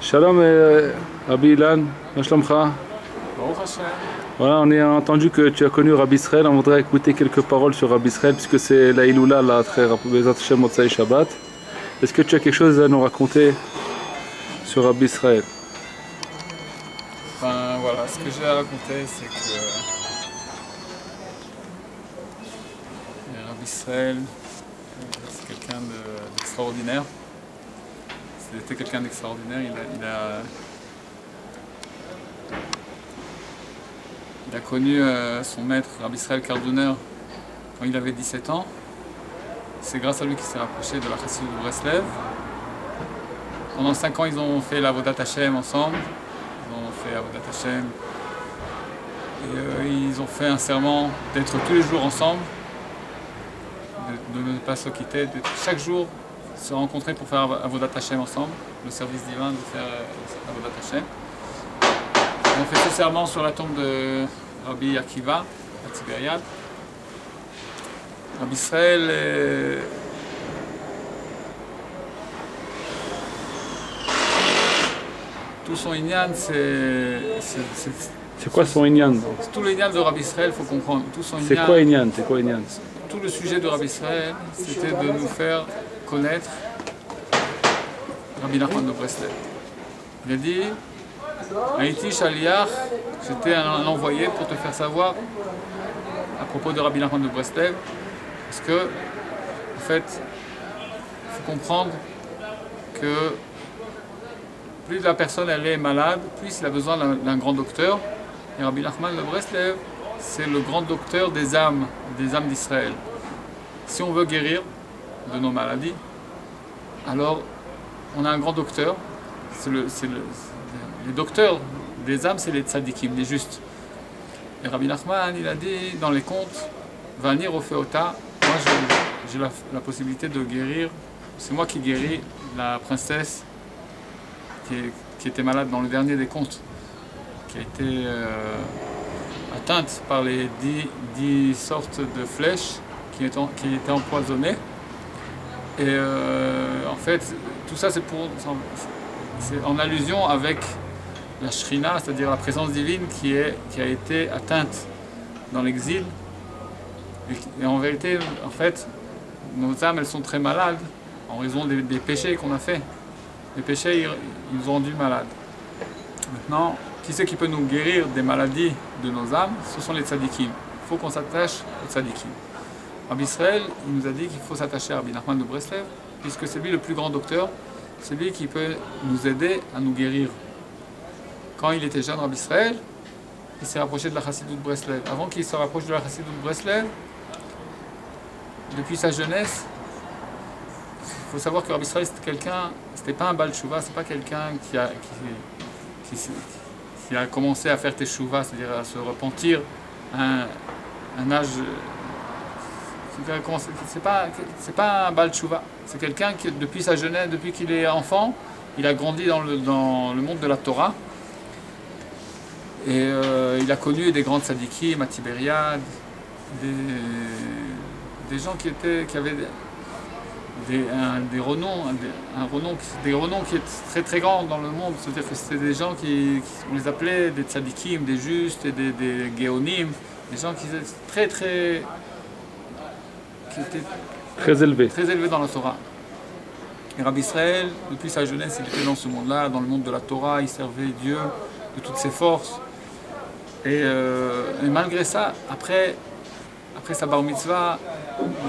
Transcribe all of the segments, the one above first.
Shalom Rabbi Ilan, ma shlomcha. Voilà, on a entendu que tu as connu Rabbi Israël, on voudrait écouter quelques paroles sur Rabbi Israël puisque c'est la Iloula, là, très Bezat Hashem Motzai Shabbat. Est-ce que tu as quelque chose à nous raconter sur Rabbi Israël? Enfin voilà, ce que j'ai à raconter c'est que Rabbi Israël, c'est quelqu'un d'extraordinaire. C'était quelqu'un d'extraordinaire, il a connu son maître, Rabbi Israël Kardouner, quand il avait 17 ans. C'est grâce à lui qu'il s'est rapproché de la Chassidut de Breslev. Pendant 5 ans, ils ont fait l'Avodat Hashem ensemble. Ils ont fait Avodat Hashem. Et ils ont fait un serment d'être tous les jours ensemble, de ne pas se quitter, de chaque jour se rencontrer pour faire Avodat Hashem ensemble, le service divin de faire Avodat Hashem. Ils ont fait ce serment sur la tombe de Rabbi Akiva, à Tibériade. Rabbi Israël tout son inyan, c'est quoi son inyan? Tout l'inyan de Rabbi Israël, il faut comprendre. C'est quoi inyan? C'est quoi inyan? Tout le sujet de Rabbi Israël, c'était de nous faire connaître Rabbi Nachman de Breslev. Il a dit Haïti Shaliach, j'étais un envoyé pour te faire savoir à propos de Rabbi Nachman de Breslev, parce que, en fait, il faut comprendre que plus la personne elle est malade, plus il a besoin d'un grand docteur. Et Rabbi Nachman de Breslev, c'est le grand docteur des âmes d'Israël. Si on veut guérir de nos maladies, alors on a un grand docteur. Les docteurs des âmes, c'est les tzadikim, les justes. Et Rabbi Nachman, il a dit dans les contes, Vanir Ofeota, moi j'ai la possibilité de guérir, c'est moi qui guéris la princesse qui était malade dans le dernier des contes, qui a été atteinte par les 10 sortes de flèches qui étaient empoisonnées. Et en fait, tout ça c'est en allusion avec la Shrina, c'est-à-dire la présence divine qui a été atteinte dans l'exil. Et en vérité, en fait, nos âmes elles sont très malades en raison des péchés qu'on a fait. Les péchés ils nous ont rendus malades. Maintenant, qui c'est qui peut nous guérir des maladies de nos âmes? Ce sont les tzadikim. Il faut qu'on s'attache aux tzadikim. Rabbi Israël, il nous a dit qu'il faut s'attacher à Rabbi Nachman de Breslev, puisque c'est lui le plus grand docteur, c'est lui qui peut nous aider à nous guérir. Quand il était jeune, Rabbi Israël, il s'est rapproché de la Chassidut de Breslev. Avant qu'il se rapproche de la Chassidut de Breslev, depuis sa jeunesse, il faut savoir que Rabbi Israël c'était pas un Baal Tshuva, c'est pas quelqu'un qui a commencé à faire teshuva, c'est-à-dire à se repentir à un âge. C'est pas un Baal Tshuva, c'est quelqu'un qui, depuis sa jeunesse, depuis qu'il est enfant, il a grandi dans le monde de la Torah. Et il a connu des grands tzadikim à Tibériade, des gens qui avaient des renoms qui étaient très très grands dans le monde. C'est-à-dire que c'était des gens on les appelait des tzadikim, des justes, et des géonim, des gens qui étaient très élevés dans la Torah. Et Rabbi Israël, depuis sa jeunesse, il était dans ce monde-là, dans le monde de la Torah, il servait Dieu de toutes ses forces. Et malgré ça, après sa bar mitzvah,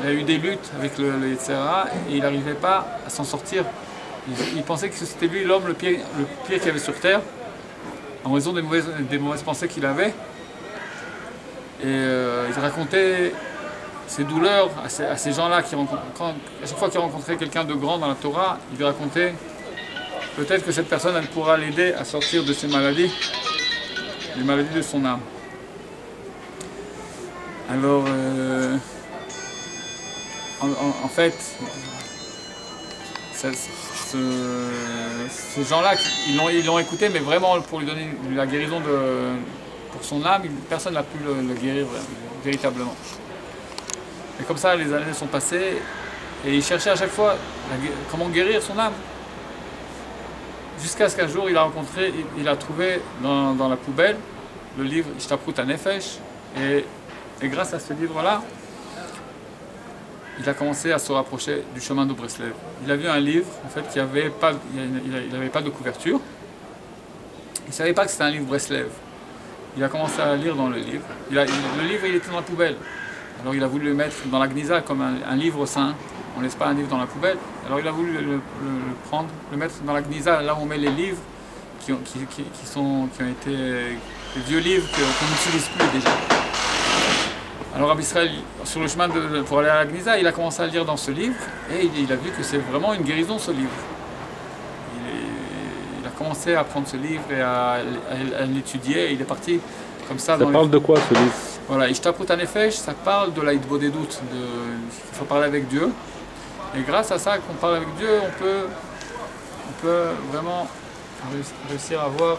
il a eu des luttes avec le Yetzirah et il n'arrivait pas à s'en sortir. Il pensait que c'était lui l'homme le pire qu'il y avait sur terre, en raison des mauvaises pensées qu'il avait. Et il racontait ses douleurs à ces gens-là, à chaque fois qu'il rencontrait quelqu'un de grand dans la Torah, il lui racontait peut-être que cette personne elle pourra l'aider à sortir de ses maladies, les maladies de son âme. Alors, en fait, ces gens-là, ils l'ont écouté, mais vraiment pour lui donner la guérison pour son âme, personne n'a pu le guérir véritablement. Et comme ça, les années sont passées, et il cherchait à chaque fois comment guérir son âme. Jusqu'à ce qu'un jour, il a trouvé dans la poubelle le livre Ishtaprut HaNefesh. Et grâce à ce livre-là, il a commencé à se rapprocher du chemin de Breslev. Il a vu un livre, en fait, qui n'avait pas de couverture. Il ne savait pas que c'était un livre Breslev. Il a commencé à lire dans le livre. Le livre, il était dans la poubelle. Alors il a voulu le mettre dans la Gnisa comme un livre saint. On ne laisse pas un livre dans la poubelle. Alors il a voulu le prendre, le mettre dans la Gnisa, là où on met les livres qui ont été les vieux livres qu'on n'utilise plus déjà. Alors Rabbi Israël, sur le chemin pour aller à la Gnisa, il a commencé à lire dans ce livre et il a vu que c'est vraiment une guérison ce livre. Il a commencé à prendre ce livre et à l'étudier. Il est parti comme ça. Ça parle de quoi ce livre? Voilà, Ishtaprut HaNefesh, ça parle de la Hitbodedut, il faut parler avec Dieu. Et grâce à ça, qu'on parle avec Dieu, on peut vraiment réussir à voir